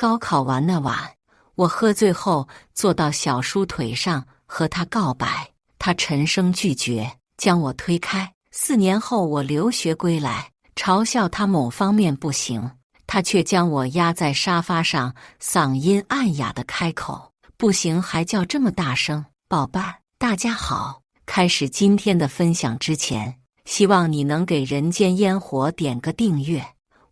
高考完那晚，我喝醉后坐到小叔腿上和他告白，他沉声拒绝，将我推开。4年后我留学归来，嘲笑他某方面不行，他却将我压在沙发上，嗓音暗哑地开口：不行还叫这么大声，宝贝儿，大家好。开始今天的分享之前，希望你能给人间烟火点个订阅，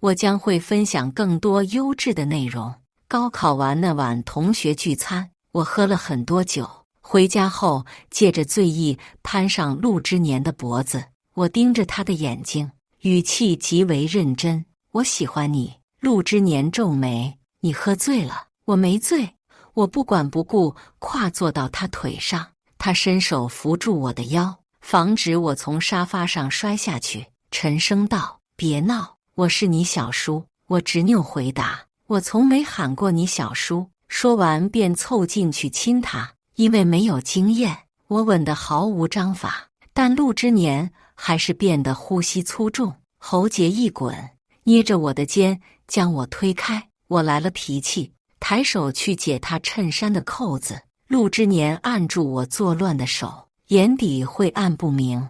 我将会分享更多优质的内容。高考完那晚同学聚餐，我喝了很多酒，回家后借着醉意攀上陆之年的脖子，我盯着他的眼睛，语气极为认真：我喜欢你。陆之年皱眉：你喝醉了。我没醉。我不管不顾跨坐到他腿上，他伸手扶住我的腰，防止我从沙发上摔下去，沉声道：别闹，我是你小叔。我执拗回答：我从没喊过你小叔。说完便凑进去亲他。因为没有经验，我吻得毫无章法，但陆之年还是变得呼吸粗重，喉结一滚，捏着我的肩将我推开。我来了脾气，抬手去解他衬衫的扣子，陆之年按住我作乱的手，眼底晦暗不明。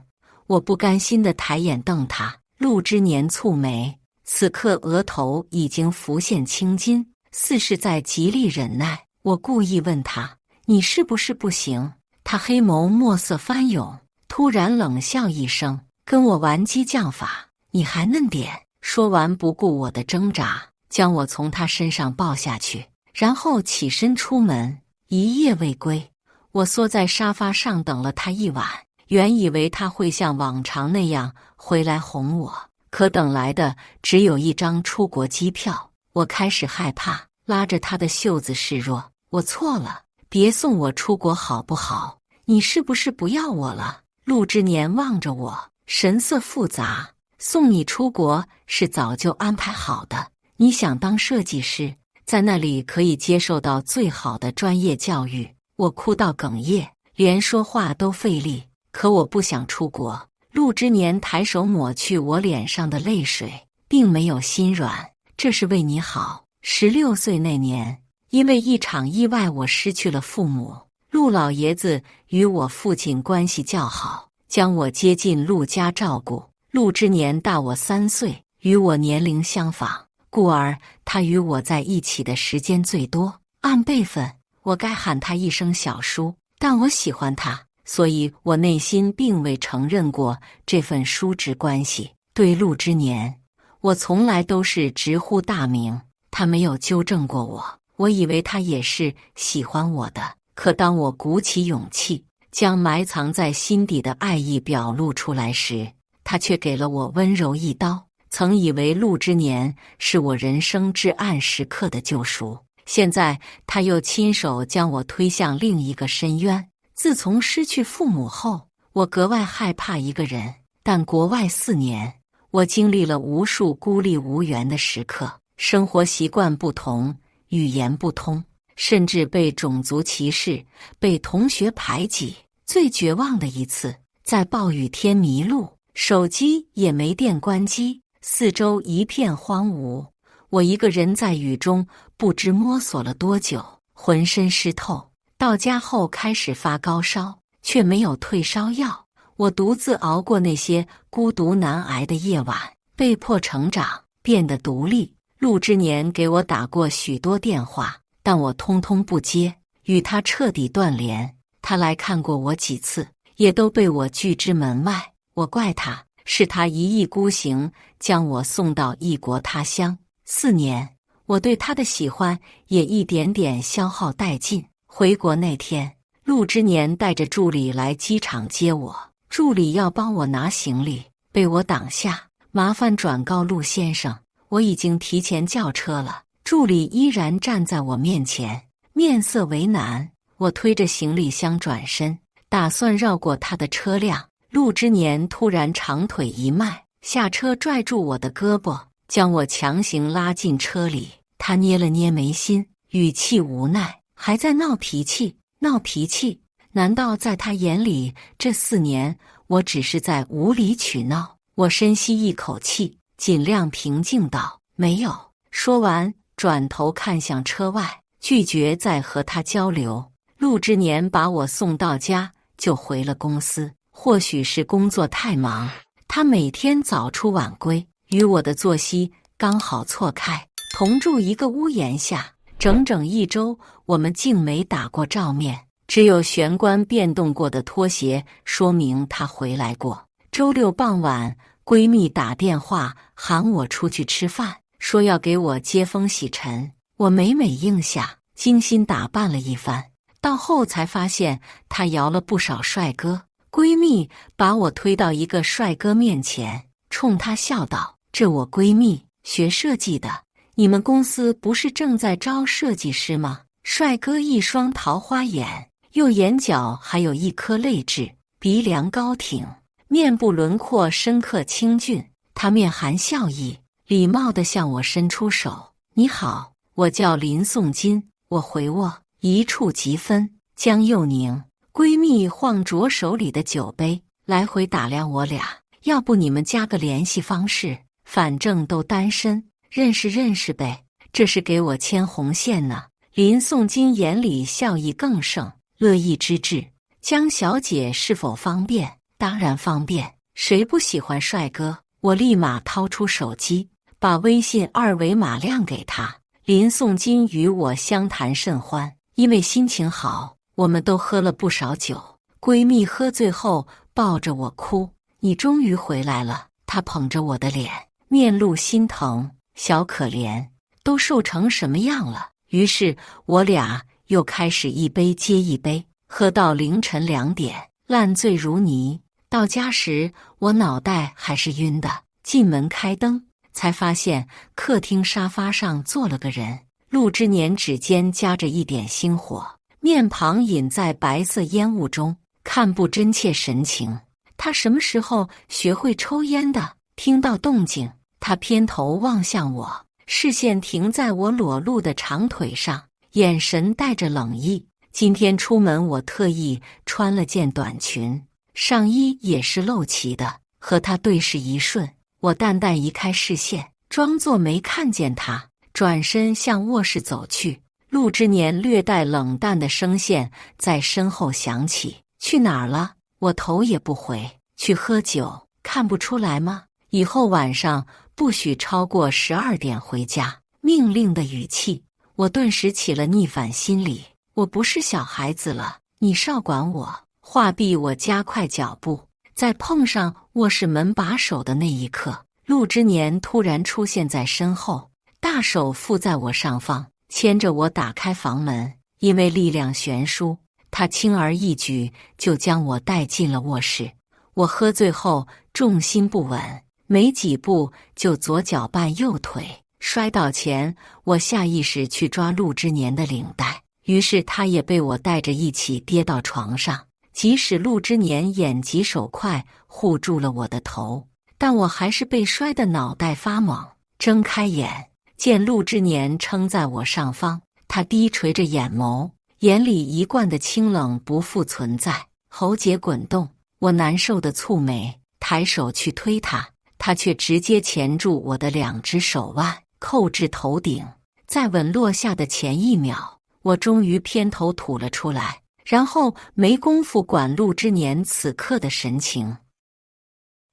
我不甘心地抬眼瞪他，陆之年蹙眉，此刻额头已经浮现青筋，似是在极力忍耐。我故意问他：你是不是不行？他黑眸墨色翻涌，突然冷笑一声，跟我玩激将法，你还嫩点。说完不顾我的挣扎，将我从他身上抱下去，然后起身出门。一夜未归，我缩在沙发上等了他一晚，原以为他会像往常那样回来哄我，可等来的只有一张出国机票。我开始害怕，拉着他的袖子示弱：我错了，别送我出国好不好？你是不是不要我了？陆之年望着我，神色复杂：送你出国是早就安排好的，你想当设计师，在那里可以接受到最好的专业教育。我哭到哽咽，连说话都费力，可我不想出国。陆之年抬手抹去我脸上的泪水，并没有心软：这是为你好。16岁那年，因为一场意外，我失去了父母。陆老爷子与我父亲关系较好，将我接进陆家照顾。陆之年大我3岁，与我年龄相仿，故而他与我在一起的时间最多。按辈分，我该喊他一声小叔，但我喜欢他，所以我内心并未承认过这份叔侄关系。对陆之年，我从来都是直呼大名，他没有纠正过我。我以为他也是喜欢我的，可当我鼓起勇气，将埋藏在心底的爱意表露出来时，他却给了我温柔一刀。曾以为陆之年是我人生至暗时刻的救赎，现在他又亲手将我推向另一个深渊。自从失去父母后，我格外害怕一个人，但国外4年，我经历了无数孤立无援的时刻，生活习惯不同，语言不通，甚至被种族歧视，被同学排挤。最绝望的一次，在暴雨天迷路，手机也没电关机，四周一片荒芜，我一个人在雨中不知摸索了多久，浑身湿透。到家后开始发高烧，却没有退烧药。我独自熬过那些孤独难挨的夜晚，被迫成长，变得独立。陆之年给我打过许多电话，但我通通不接，与他彻底断联。他来看过我几次，也都被我拒之门外。我怪他，是他一意孤行，将我送到异国他乡。4年，我对他的喜欢也一点点消耗殆尽。回国那天，陆之年带着助理来机场接我，助理要帮我拿行李，被我挡下，麻烦转告陆先生，我已经提前叫车了。助理依然站在我面前，面色为难。我推着行李箱转身，打算绕过他的车辆。陆之年突然长腿一迈，下车拽住我的胳膊，将我强行拉进车里。他捏了捏眉心，语气无奈：还在闹脾气？闹脾气？难道在他眼里，这4年我只是在无理取闹？我深吸一口气，尽量平静道：没有。说完，转头看向车外，拒绝再和他交流。陆之年把我送到家，就回了公司。或许是工作太忙，他每天早出晚归，与我的作息刚好错开。同住一个屋檐下，整整1周，我们竟没打过照面，只有玄关变动过的拖鞋说明他回来过。周6傍晚，闺蜜打电话喊我出去吃饭，说要给我接风洗尘。我每应下，精心打扮了一番，到后才发现她摇了不少帅哥。闺蜜把我推到一个帅哥面前，冲他笑道：“这我闺蜜，学设计的，你们公司不是正在招设计师吗？”帅哥一双桃花眼，右眼角还有1颗泪痣，鼻梁高挺，面部轮廓深刻清俊。他面含笑意，礼貌地向我伸出手：“你好，我叫林颂金。”我回握，一触即分，将又凝。闺蜜晃着手里的酒杯，来回打量我俩。要不你们加个联系方式，反正都单身，认识呗。这是给我牵红线呢。林颂金眼里笑意更盛，乐意之至。江小姐是否方便？当然方便，谁不喜欢帅哥？我立马掏出手机，把微信2维码亮给他。林颂金与我相谈甚欢，因为心情好，我们都喝了不少酒。闺蜜喝醉后抱着我哭：“你终于回来了。”她捧着我的脸，面露心疼：“小可怜，都瘦成什么样了？”于是我俩又开始一杯接一杯，喝到凌晨2点，烂醉如泥。到家时，我脑袋还是晕的。进门开灯，才发现客厅沙发上坐了个人。陆之年指尖夹着一点星火，面庞隐在白色烟雾中，看不真切神情。他什么时候学会抽烟的？听到动静，他偏头望向我，视线停在我裸露的长腿上，眼神带着冷意。今天出门我特意穿了件短裙，上衣也是露脐的。和他对视一瞬，我淡淡移开视线，装作没看见他，转身向卧室走去。陆之年略带冷淡的声线在身后响起：“去哪儿了？”我头也不回：“去喝酒，看不出来吗？以后晚上不许超过12点回家。”命令的语气，我顿时起了逆反心理。我不是小孩子了，你少管我。话毕，我加快脚步，在碰上卧室门把手的那一刻，陆之年突然出现在身后，大手附在我上方，牵着我打开房门。因为力量悬殊，他轻而易举就将我带进了卧室。我喝醉后重心不稳，没几步就左脚绊右腿，摔倒前我下意识去抓陆之年的领带，于是他也被我带着一起跌到床上。即使陆之年眼疾手快护住了我的头，但我还是被摔得脑袋发懵。睁开眼，见陆之年撑在我上方，他低垂着眼眸，眼里一贯的清冷不复存在，喉结滚动。我难受的蹙眉，抬手去推他，他却直接钳住我的2只手腕，扣至头顶。在吻落下的前1秒，我终于偏头吐了出来，然后没工夫管陆之年此刻的神情，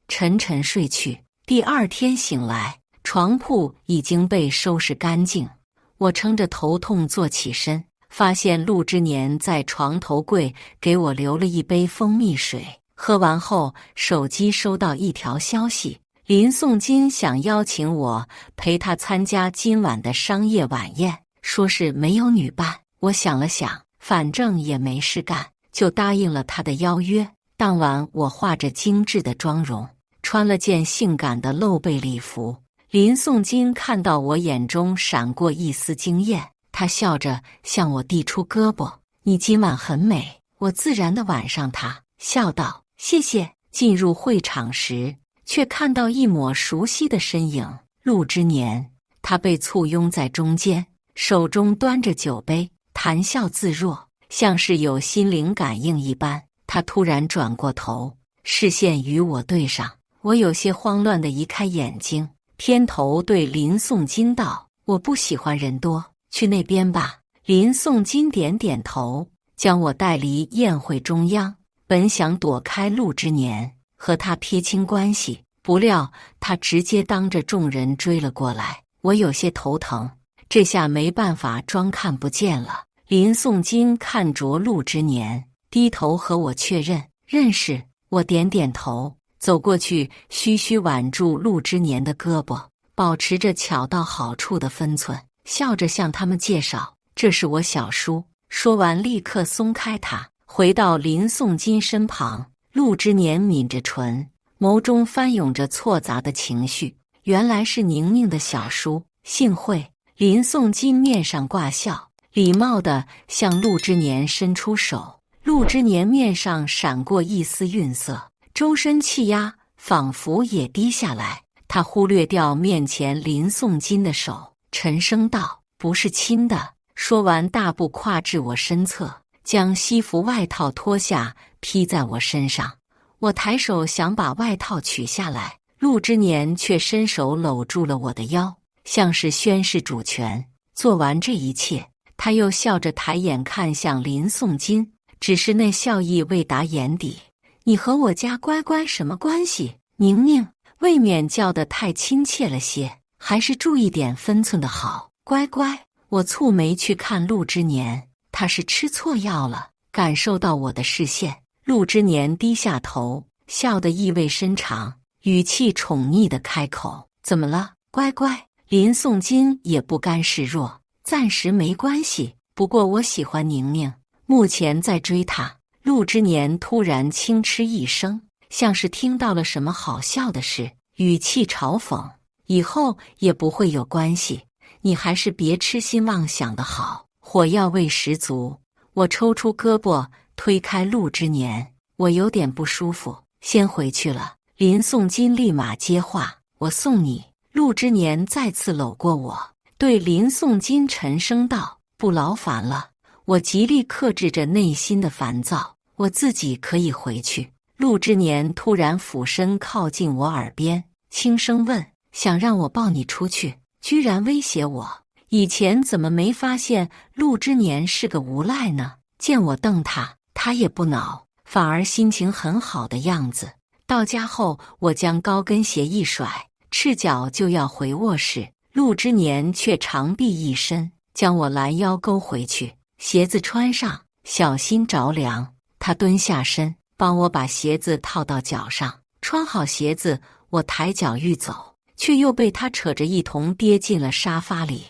沉沉睡去。第2天醒来，床铺已经被收拾干净。我撑着头痛坐起身，发现陆之年在床头柜给我留了一杯蜂蜜水。喝完后，手机收到一条消息：林颂金想邀请我陪他参加今晚的商业晚宴，说是没有女伴。我想了想，反正也没事干，就答应了他的邀约。当晚我化着精致的妆容，穿了件性感的露背礼服。林颂金看到我眼中闪过一丝惊艳，他笑着向我递出胳膊：“你今晚很美。”我自然地挽上他，笑道：“谢谢。”进入会场时，却看到一抹熟悉的身影，陆之年。他被簇拥在中间，手中端着酒杯，谈笑自若，像是有心灵感应一般。他突然转过头，视线与我对上，我有些慌乱地移开眼睛，偏头对林颂金道：“我不喜欢人多，去那边吧。林颂金点点头，将我带离宴会中央。本想躲开陆之年，和他撇清关系，不料他直接当着众人追了过来，我有些头疼，这下没办法装看不见了。林颂金看着陆之年，低头和我确认认识。我点点头，走过去，虚虚挽住陆之年的胳膊，保持着巧到好处的分寸，笑着向他们介绍：“这是我小叔。”说完，立刻松开他，回到林颂金身旁。陆之年抿着唇，眸中翻涌着错杂的情绪。原来是宁宁的小叔，幸会。林颂金面上挂笑，礼貌地向陆之年伸出手。陆之年面上闪过一丝愠色，周身气压仿佛也低下来。他忽略掉面前林颂金的手，沉声道：“不是亲的。”说完，大步跨至我身侧，将西服外套脱下披在我身上。我抬手想把外套取下来，陆之年却伸手搂住了我的腰，像是宣示主权。做完这一切，他又笑着抬眼看向林颂金，只是那笑意未达眼底。你和我家乖乖什么关系？宁宁未免叫得太亲切了些，还是注意点分寸的好。乖乖，我蹙眉去看陆之年，他是吃错药了。感受到我的视线，陆之年低下头，笑得意味深长，语气宠溺地开口：“怎么了，乖乖？”林颂金也不甘示弱：“暂时没关系，不过我喜欢宁宁，目前在追她。”陆之年突然轻嗤一声，像是听到了什么好笑的事，语气嘲讽：“以后也不会有关系，你还是别痴心妄想的好。”火药味十足，我抽出胳膊推开陆之年：“我有点不舒服，先回去了。”林颂金立马接话：“我送你。”陆之年再次搂过我，对林颂金沉声道：“不劳烦了。”我极力克制着内心的烦躁：“我自己可以回去。”陆之年突然俯身靠近我耳边，轻声问：“想让我抱你出去？”居然威胁我。以前怎么没发现陆之年是个无赖呢？见我瞪他，他也不恼，反而心情很好的样子。到家后，我将高跟鞋一甩，赤脚就要回卧室，陆之年却长臂一伸，将我拦腰勾回去。鞋子穿上，小心着凉。他蹲下身，帮我把鞋子套到脚上。穿好鞋子，我抬脚欲走，却又被他扯着一同跌进了沙发里。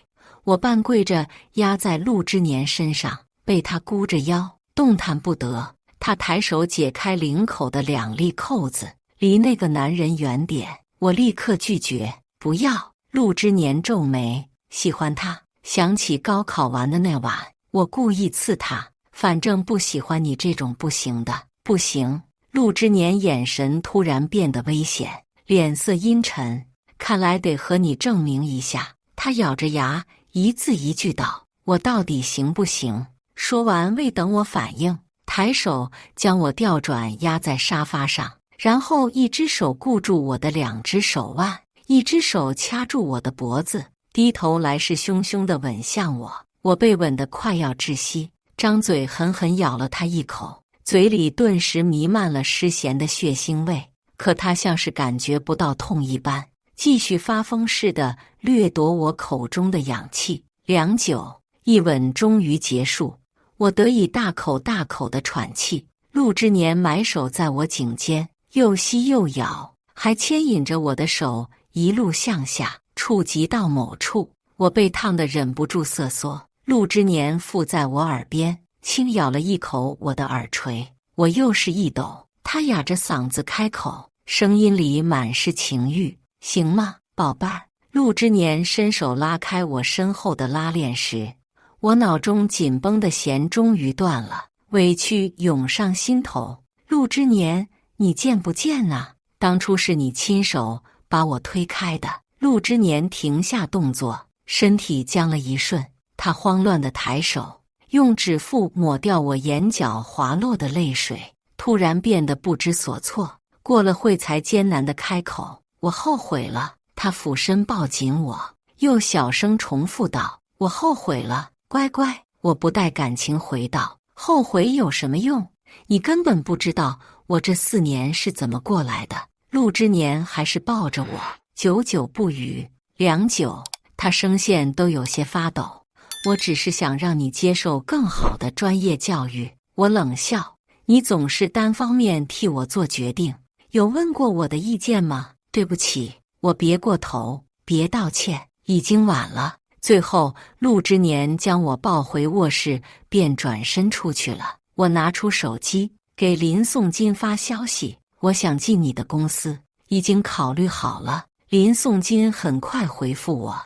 我半跪着压在陆之年身上，被他箍着腰，动弹不得。他抬手解开领口的2粒扣子，离那个男人远点。我立刻拒绝：“不要。”陆之年皱眉：“喜欢他。”想起高考完的那晚，我故意刺他：“反正不喜欢你这种不行的。”不行。陆之年眼神突然变得危险，脸色阴沉：“看来得和你证明一下。”他咬着牙，一字一句道：“我到底行不行？”说完，未等我反应，抬手将我调转压在沙发上，然后一只手固住我的2只手腕，一只手掐住我的脖子，低头来势汹汹地吻向我。我被吻得快要窒息，张嘴狠狠咬了他一口，嘴里顿时弥漫了湿咸的血腥味。可他像是感觉不到痛一般，继续发疯似的掠夺我口中的氧气。良久，一吻终于结束，我得以大口大口的喘气。陆之年埋手在我颈间，又吸又咬，还牵引着我的手一路向下，触及到某处。我被烫得忍不住瑟缩。陆之年附在我耳边，轻咬了一口我的耳垂。我又是一抖，他哑着嗓子开口，声音里满是情欲：“行吗，宝贝儿？”陆之年伸手拉开我身后的拉链时，我脑中紧绷的弦终于断了，委屈涌上心头。陆之年，你贱不贱啊？当初是你亲手把我推开的。陆之年停下动作，身体僵了一瞬，他慌乱地抬手，用指腹抹掉我眼角滑落的泪水，突然变得不知所措。过了会才艰难地开口：“我后悔了。”他俯身抱紧我，又小声重复道：“我后悔了，乖乖。”我不带感情回道：“后悔有什么用？你根本不知道我这4年是怎么过来的。”陆之年还是抱着我，久久不语。良久，他声线都有些发抖。我只是想让你接受更好的专业教育。我冷笑：“你总是单方面替我做决定，有问过我的意见吗？”对不起，我别过头，别道歉，已经晚了。最后，陆之年将我抱回卧室，便转身出去了。我拿出手机给林颂金发消息：“我想进你的公司，已经考虑好了。”林颂金很快回复我：“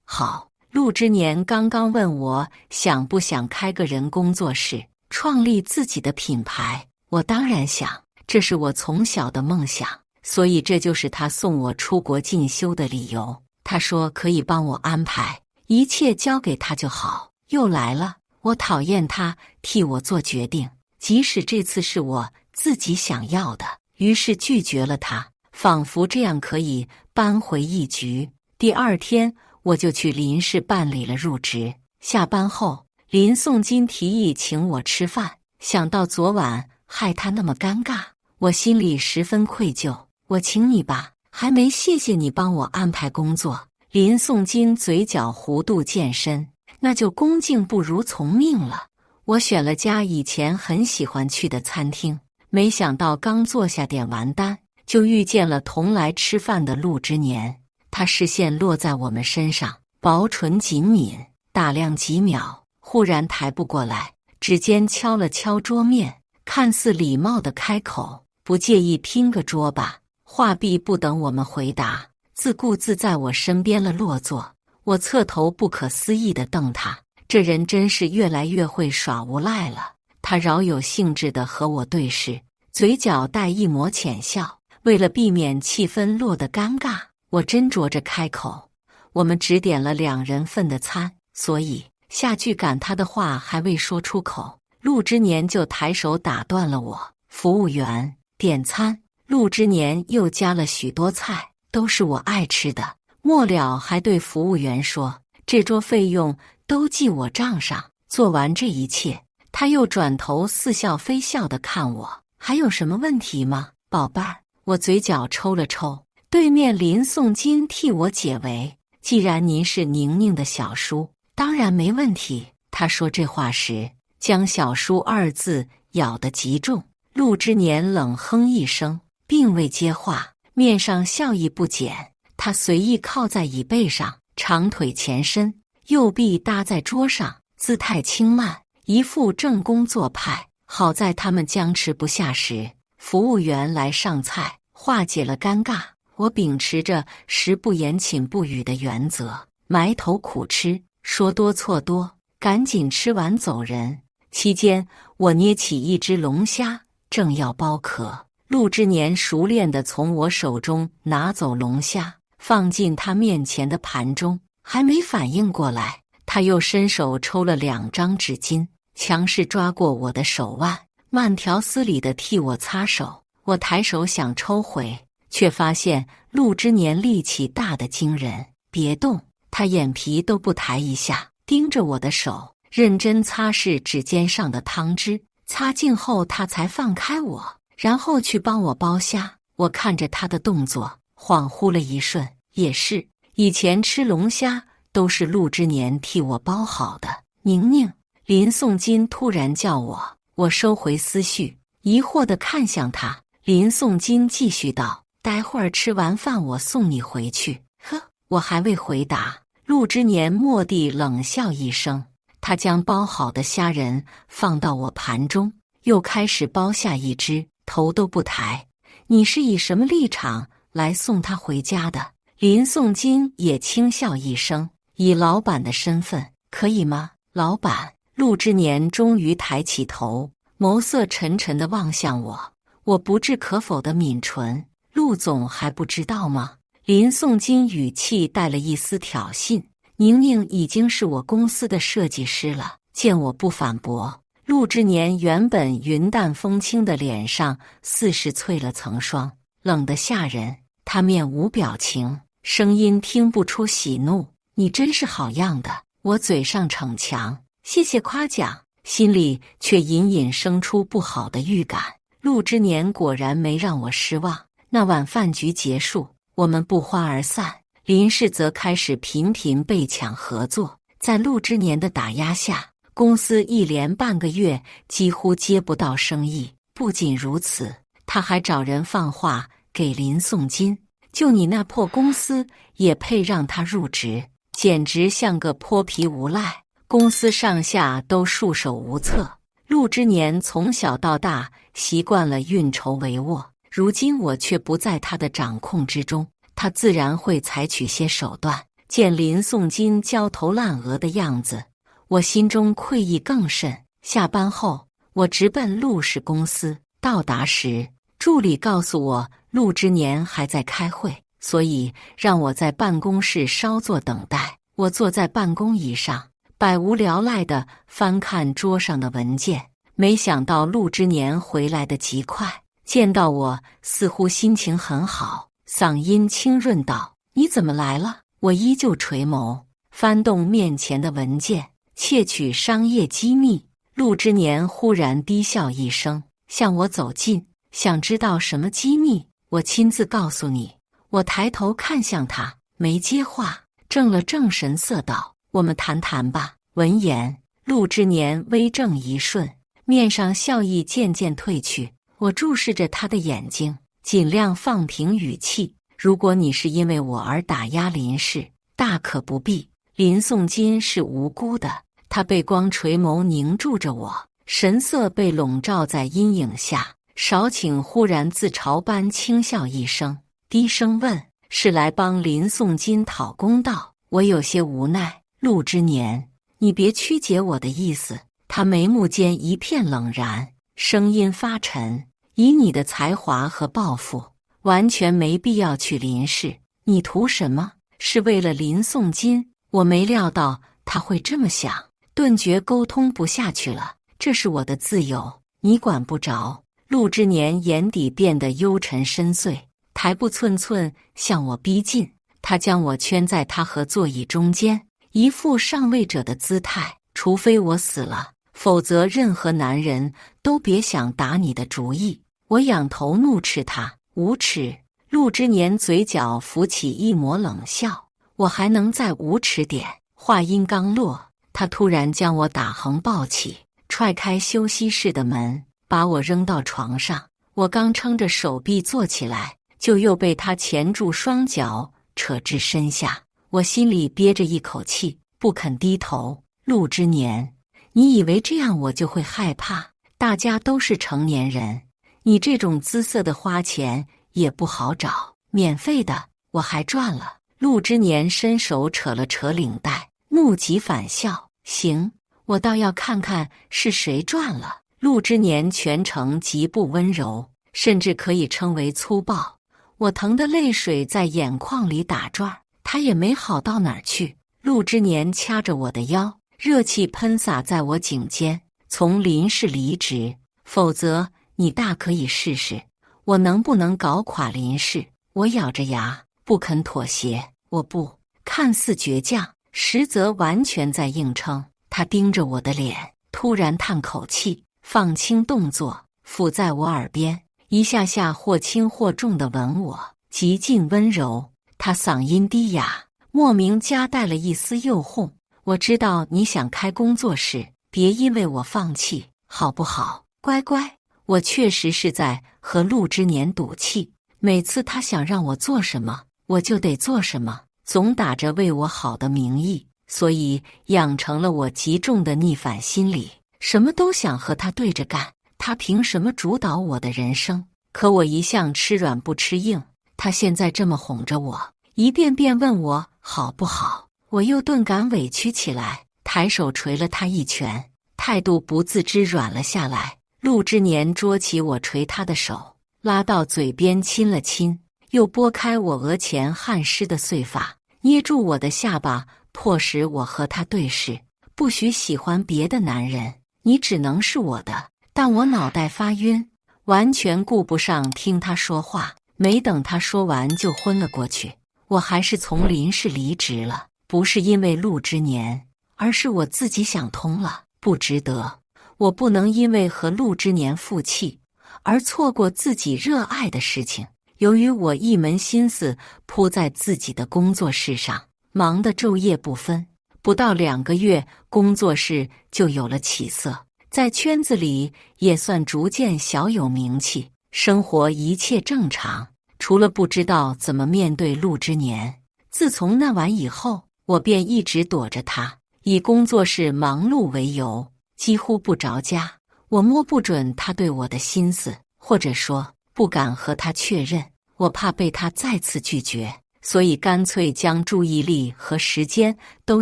好。”陆之年刚刚问我想不想开个人工作室，创立自己的品牌。我当然想，这是我从小的梦想，所以这就是他送我出国进修的理由。他说可以帮我安排，一切交给他就好。又来了，我讨厌他替我做决定，即使这次是我自己想要的，于是拒绝了他，仿佛这样可以扳回一局。第2天，我就去林氏办理了入职。下班后，林颂金提议请我吃饭，想到昨晚害他那么尴尬，我心里十分愧疚。我请你吧，还没谢谢你帮我安排工作。林颂金嘴角弧度渐深，那就恭敬不如从命了。我选了家以前很喜欢去的餐厅，没想到刚坐下点完单，就遇见了同来吃饭的陆之年。他视线落在我们身上，薄唇紧抿，打量几秒，忽然抬不过来，指尖敲了敲桌面，看似礼貌地开口：“不介意拼个桌吧？”话毕，不等我们回答，自顾自在我身边了落座。我侧头不可思议地瞪他，这人真是越来越会耍无赖了。他饶有兴致地和我对视，嘴角带一抹浅笑。为了避免气氛落得尴尬，我斟酌着开口：“我们只点了2人份的餐，所以……”下句赶他的话还未说出口，陆之年就抬手打断了我：“服务员，点餐。”陆之年又加了许多菜，都是我爱吃的。末了还对服务员说：“这桌费用都记我账上。”做完这一切，他又转头似笑非笑地看我：“还有什么问题吗，宝贝儿？”我嘴角抽了抽。对面林颂金替我解围：“既然您是宁宁的小叔，当然没问题。”他说这话时，将小叔2字咬得极重。陆之年冷哼一声，并未接话，面上笑意不减。他随意靠在椅背上，长腿前伸，右臂搭在桌上，姿态轻慢，一副正宫做派。好在他们僵持不下时，服务员来上菜，化解了尴尬。我秉持着食不言寝不语的原则，埋头苦吃，说多错多，赶紧吃完走人。期间，我捏起一只龙虾，正要剥壳，陆之年熟练地从我手中拿走龙虾，放进他面前的盘中。还没反应过来，他又伸手抽了2张纸巾，强势抓过我的手腕，慢条斯理地替我擦手。我抬手想抽回，却发现陆之年力气大得惊人。别动！他眼皮都不抬一下，盯着我的手，认真擦拭指尖上的汤汁。擦净后，他才放开我，然后去帮我剥虾。我看着他的动作，恍惚了一瞬。也是，以前吃龙虾都是陆之年替我剥好的。宁宁，林颂金突然叫我，我收回思绪，疑惑地看向他。林颂金继续道：“待会儿吃完饭我送你回去。”呵，我还未回答，陆之年蓦地冷笑一声，他将剥好的虾仁放到我盘中，又开始剥下一只，头都不抬。“你是以什么立场来送他回家的？”林颂金也轻笑一声：“以老板的身份，可以吗？”老板。陆之年终于抬起头，眸色沉沉地望向我。我不置可否的抿唇：“陆总还不知道吗？”林颂金语气带了一丝挑衅：“宁宁已经是我公司的设计师了。”见我不反驳，陆之年原本云淡风轻的脸上似是淬了层霜，冷得吓人。他面无表情，声音听不出喜怒：“你真是好样的。我嘴上逞强，谢谢夸奖，心里却隐隐生出不好的预感。陆之年果然没让我失望。那晚饭局结束，我们不欢而散。林氏则开始频频被抢合作，在陆之年的打压下，公司一连半个月几乎接不到生意。不仅如此，他还找人放话给林送金，就你那破公司也配让他入职，简直像个泼皮无赖。公司上下都束手无策。陆之年从小到大习惯了运筹帷幄，如今我却不在他的掌控之中，他自然会采取些手段。见林颂金焦头烂额的样子，我心中愧意更甚。下班后，我直奔陆氏公司。到达时，助理告诉我陆之年还在开会，所以让我在办公室稍作等待。我坐在办公椅上，百无聊赖地翻看桌上的文件。没想到陆之年回来得极快，见到我似乎心情很好，嗓音清润道：“你怎么来了？”我依旧垂眸，翻动面前的文件，窃取商业机密。陆之年忽然低笑一声，向我走近。想知道什么机密？我亲自告诉你。我抬头看向他，没接话，正了正神色道：“我们谈谈吧。”闻言，陆之年微怔一瞬，面上笑意渐渐褪去。我注视着他的眼睛，尽量放平语气：“如果你是因为我而打压林氏，大可不必。林颂金是无辜的。”他背光垂眸凝注着我，神色被笼罩在阴影下。少顷忽然自嘲般轻笑一声，低声问：“是来帮林颂金讨公道？”我有些无奈：“陆之年，你别曲解我的意思。”他眉目间一片冷然，声音发沉：“以你的才华和抱负，完全没必要去林氏。你图什么？是为了林颂金？”我没料到他会这么想，顿觉沟通不下去了。这是我的自由，你管不着。陆之年眼底变得幽沉深邃，抬步寸寸向我逼近。他将我圈在他和座椅中间，一副上位者的姿态。除非我死了，否则任何男人都别想打你的主意。我仰头怒斥他：“无耻！”陆之年嘴角浮起一抹冷笑：“我还能再无耻点？”话音刚落，他突然将我打横抱起，踹开休息室的门，把我扔到床上。我刚撑着手臂坐起来，就又被他钳住双脚，扯至身下。我心里憋着一口气，不肯低头。陆之年，你以为这样我就会害怕？大家都是成年人，你这种姿色的花钱也不好找，免费的我还赚了。陆之年伸手扯了扯领带，怒极反笑：“行，我倒要看看是谁赚了。”陆之年全程极不温柔，甚至可以称为粗暴。我疼得泪水在眼眶里打转，他也没好到哪儿去。陆之年掐着我的腰，热气喷洒在我颈间：“从林氏离职，否则你大可以试试，我能不能搞垮林氏。”我咬着牙不肯妥协。我不，看似倔强，实则完全在硬撑。他盯着我的脸，突然叹口气，放轻动作，抚在我耳边，一下下或轻或重地吻我，极尽温柔。他嗓音低哑，莫名夹带了一丝诱哄：“我知道你想开工作室，别因为我放弃，好不好？乖乖。”我确实是在和陆之年赌气，每次他想让我做什么，我就得做什么，总打着为我好的名义，所以养成了我极重的逆反心理，什么都想和他对着干。他凭什么主导我的人生？可我一向吃软不吃硬，他现在这么哄着我，一遍遍问我好不好，我又顿感委屈起来，抬手捶了他一拳，态度不自知软了下来。陆之年捉起我捶他的手，拉到嘴边亲了亲，又拨开我额前汗湿的碎发，捏住我的下巴，迫使我和他对视：“不许喜欢别的男人，你只能是我的。”但我脑袋发晕，完全顾不上听他说话，没等他说完就昏了过去。我还是从林氏离职了。不是因为陆之年，而是我自己想通了，不值得。我不能因为和陆之年负气，而错过自己热爱的事情。由于我一门心思扑在自己的工作室上，忙得昼夜不分，不到2个月，工作室就有了起色，在圈子里也算逐渐小有名气，生活一切正常，除了不知道怎么面对陆之年。自从那晚以后，我便一直躲着他，以工作室忙碌为由，几乎不着家。我摸不准他对我的心思，或者说不敢和他确认，我怕被他再次拒绝，所以干脆将注意力和时间都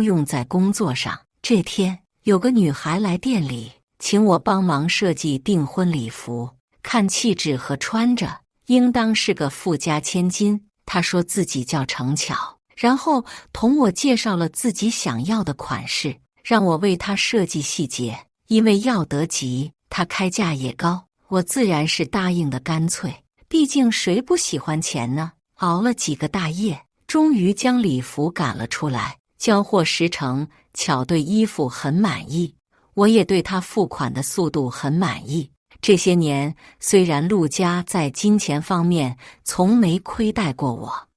用在工作上。这天，有个女孩来店里，请我帮忙设计订婚礼服，看气质和穿着，应当是个富家千金。她说自己叫程巧，然后同我介绍了自己想要的款式，让我为她设计细节。因为要得急，她开价也高，我自然是答应的干脆，毕竟谁不喜欢钱呢？熬了几个大夜，终于将礼服赶了出来。交货时程巧对衣服很满意，我也对他付款的速度很满意。这些年，虽然陆家在金钱方面从没亏待过我，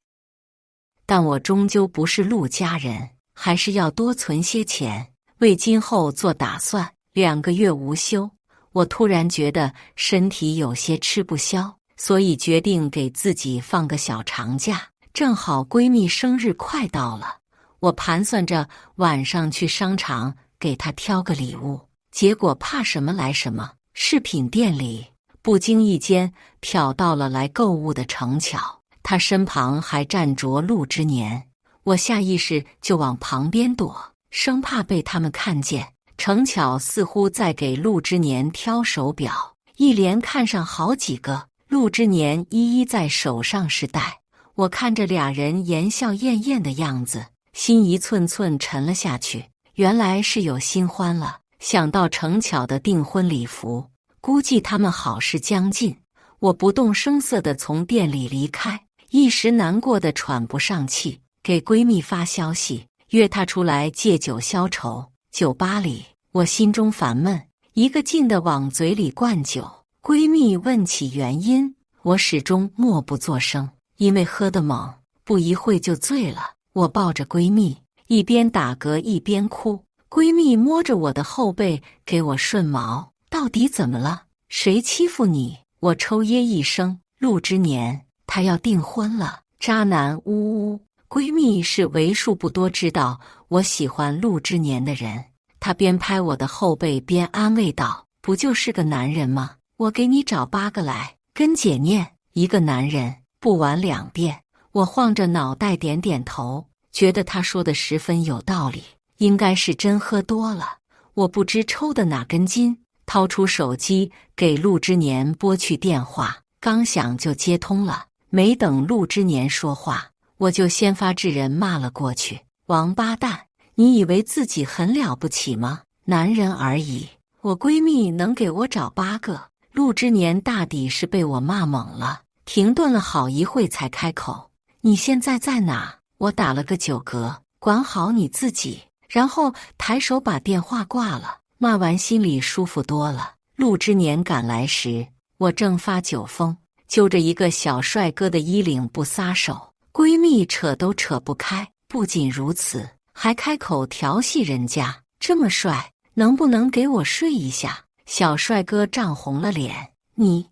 但我终究不是陆家人，还是要多存些钱，为今后做打算。2个月无休，我突然觉得身体有些吃不消，所以决定给自己放个小长假。正好闺蜜生日快到了，我盘算着晚上去商场给她挑个礼物。结果怕什么来什么，饰品店里不经意间瞟到了来购物的程巧，她身旁还站着陆之年。我下意识就往旁边躲，生怕被他们看见。程巧似乎在给陆之年挑手表，一连看上好几个，陆之年一一在手上试戴。我看着俩人言笑晏晏的样子，心一寸寸沉了下去，原来是有新欢了。想到程巧的订婚礼服，估计他们好事将近，我不动声色地从店里离开，一时难过的喘不上气，给闺蜜发消息，约她出来借酒消愁。酒吧里，我心中烦闷，一个劲地往嘴里灌酒。闺蜜问起原因，我始终默不作声，因为喝得猛，不一会就醉了。我抱着闺蜜，一边打嗝一边哭。闺蜜摸着我的后背给我顺毛，到底怎么了？谁欺负你？我抽噎一声，陆之年，他要订婚了，渣男！呜呜。闺蜜是为数不多知道我喜欢陆之年的人，她边拍我的后背边安慰道：“不就是个男人吗？我给你找8个来，跟姐念，一个男人不玩2遍。”我晃着脑袋点点头，觉得她说的十分有道理，应该是真喝多了。我不知抽的哪根筋，掏出手机给陆之年拨去电话，刚响就接通了。没等陆之年说话，我就先发制人骂了过去：“王八蛋，你以为自己很了不起吗？男人而已，我闺蜜能给我找8个。”陆之年大抵是被我骂懵了，停顿了好一会才开口：“你现在在哪？”我打了个酒嗝：“管好你自己。”然后抬手把电话挂了。骂完心里舒服多了。陆之年赶来时，我正发酒疯，揪着一个小帅哥的衣领不撒手，闺蜜扯都扯不开。不仅如此，还开口调戏人家：“这么帅，能不能给我睡一下？”小帅哥涨红了脸，你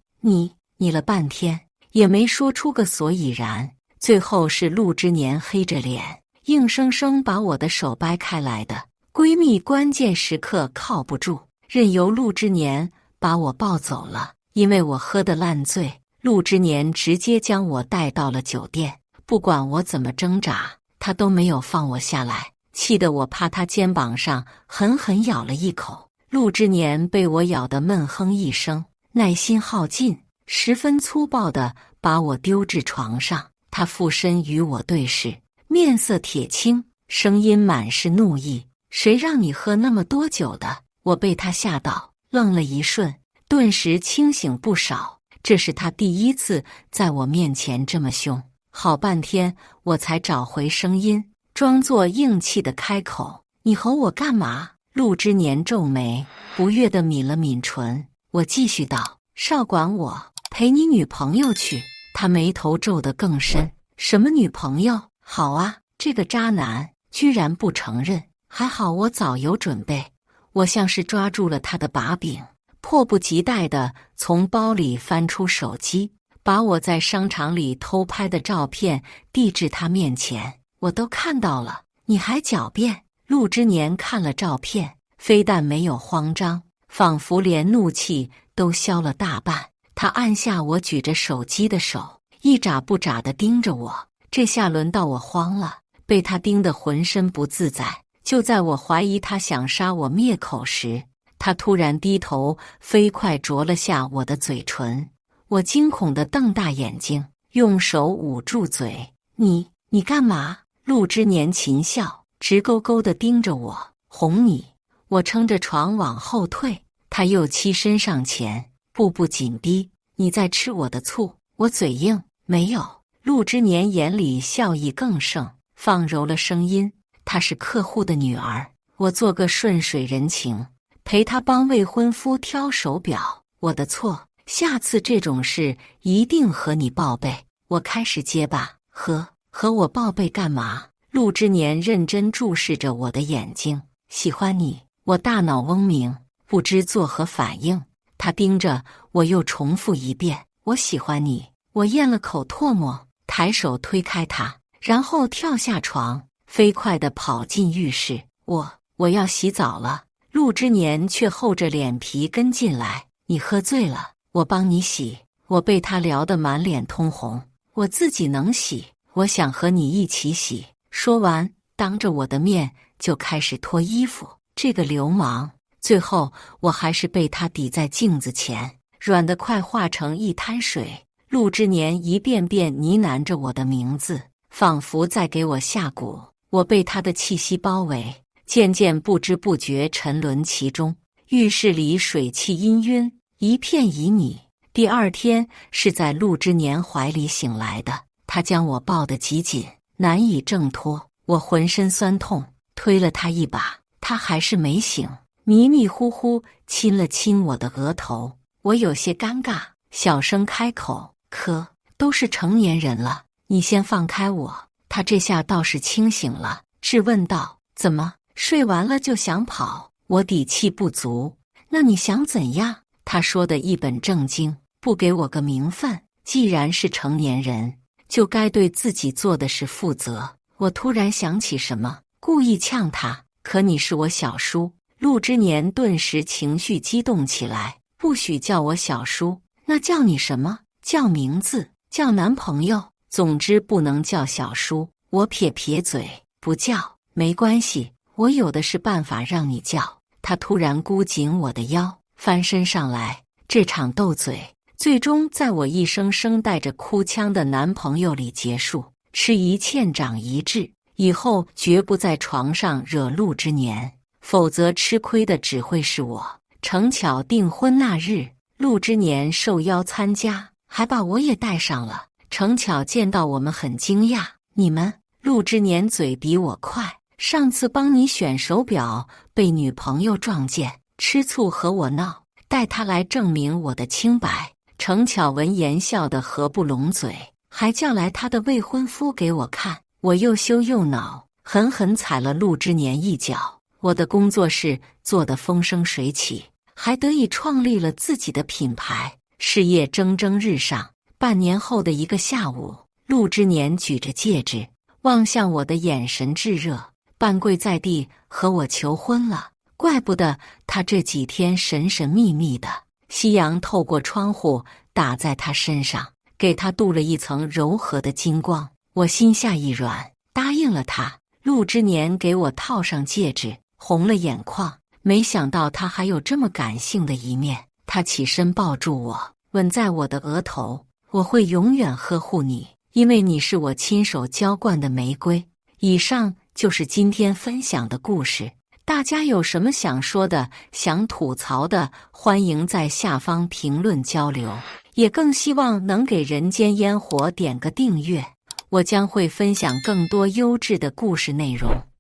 了半天也没说出个所以然。最后是陆之年黑着脸，硬生生把我的手掰开来的。闺蜜关键时刻靠不住，任由陆之年把我抱走了。因为我喝得烂醉，陆之年直接将我带到了酒店。不管我怎么挣扎，他都没有放我下来，气得我趴他肩膀上狠狠咬了一口。陆之年被我咬得闷哼一声，耐心耗尽，十分粗暴地把我丢至床上。他俯身与我对视，面色铁青，声音满是怒意：“谁让你喝那么多酒的？”我被他吓到，愣了一瞬，顿时清醒不少。这是他第一次在我面前这么凶。好半天我才找回声音：“装作硬气的开口：“你吼我干嘛？”陆之年皱眉，不悦地抿了抿唇。我继续道：“少管我，陪你女朋友去。”他眉头皱得更深：“什么女朋友？好啊，这个渣男居然不承认。还好我早有准备。”我像是抓住了他的把柄，迫不及待地从包里翻出手机，把我在商场里偷拍的照片递至他面前。我都看到了，你还狡辩？陆之年看了照片，非但没有慌张，仿佛连怒气都消了大半。他按下我举着手机的手，一眨不眨地盯着我。这下轮到我慌了，被他盯得浑身不自在。就在我怀疑他想杀我灭口时，他突然低头，飞快啄了下我的嘴唇。我惊恐地瞪大眼睛，用手捂住嘴。你干嘛？陆之年噙笑，直勾勾地盯着我。哄你。我撑着床往后退，他又栖身上前，步步紧逼。你在吃我的醋？我嘴硬。没有。陆之年眼里笑意更盛，放柔了声音。她是客户的女儿，我做个顺水人情，陪她帮未婚夫挑手表。我的错，下次这种事一定和你报备。我开始结巴，和我报备干嘛？陆之年认真注视着我的眼睛。喜欢你。我大脑嗡鸣，不知作何反应。他盯着我又重复一遍，我喜欢你。我咽了口唾沫，抬手推开他，然后跳下床，飞快地跑进浴室。我要洗澡了。陆之年却厚着脸皮跟进来。你喝醉了，我帮你洗。我被他聊得满脸通红。我自己能洗，我想和你一起洗。说完，当着我的面就开始脱衣服。这个流氓！最后我还是被他抵在镜子前，软得快化成一滩水。陆之年一遍遍呢喃着我的名字，仿佛在给我下蛊。我被他的气息包围，渐渐不知不觉沉沦其中。浴室里水汽氤氲，一片旖旎。第二天是在陆之年怀里醒来的，他将我抱得极紧，难以挣脱。我浑身酸痛，推了他一把，他还是没醒，迷迷糊糊亲了亲我的额头。我有些尴尬，小声开口：“可都是成年人了，你先放开我。”他这下倒是清醒了，质问道：“怎么，睡完了就想跑？”我底气不足：“那你想怎样？”他说的一本正经：“不给我个名分，既然是成年人，就该对自己做的事负责。”我突然想起什么，故意呛他：“可你是我小叔。”陆之年顿时情绪激动起来：“不许叫我小叔，那叫你什么？叫名字，叫男朋友，总之不能叫小叔。”我撇撇嘴：“不叫，没关系，我有的是办法让你叫。”他突然箍紧我的腰，翻身上来。这场斗嘴最终在我一声声带着哭腔的男朋友里结束。吃一堑长一智，以后绝不在床上惹陆之年，否则吃亏的只会是我。程巧订婚那日，陆之年受邀参加，还把我也带上了。程巧见到我们很惊讶：“你们？”陆之年嘴比我快，上次帮你选手表被女朋友撞见，吃醋和我闹，带他来证明我的清白。程巧闻言笑得合不拢嘴，还叫来他的未婚夫给我看。我又羞又恼，狠狠踩了陆之年一脚。我的工作室做得风生水起，还得以创立了自己的品牌，事业蒸蒸日上。半年后的一个下午，陆之年举着戒指，望向我的眼神炙热，半跪在地和我求婚了。怪不得他这几天神神秘秘的。夕阳透过窗户打在他身上，给他镀了一层柔和的金光。我心下一软，答应了他。陆之年给我套上戒指，红了眼眶。没想到他还有这么感性的一面。他起身抱住我，吻在我的额头：“我会永远呵护你，因为你是我亲手浇灌的玫瑰。”以上就是今天分享的故事。大家有什么想说的、想吐槽的，欢迎在下方评论交流，也更希望能给人间烟火点个订阅。我将会分享更多优质的故事内容。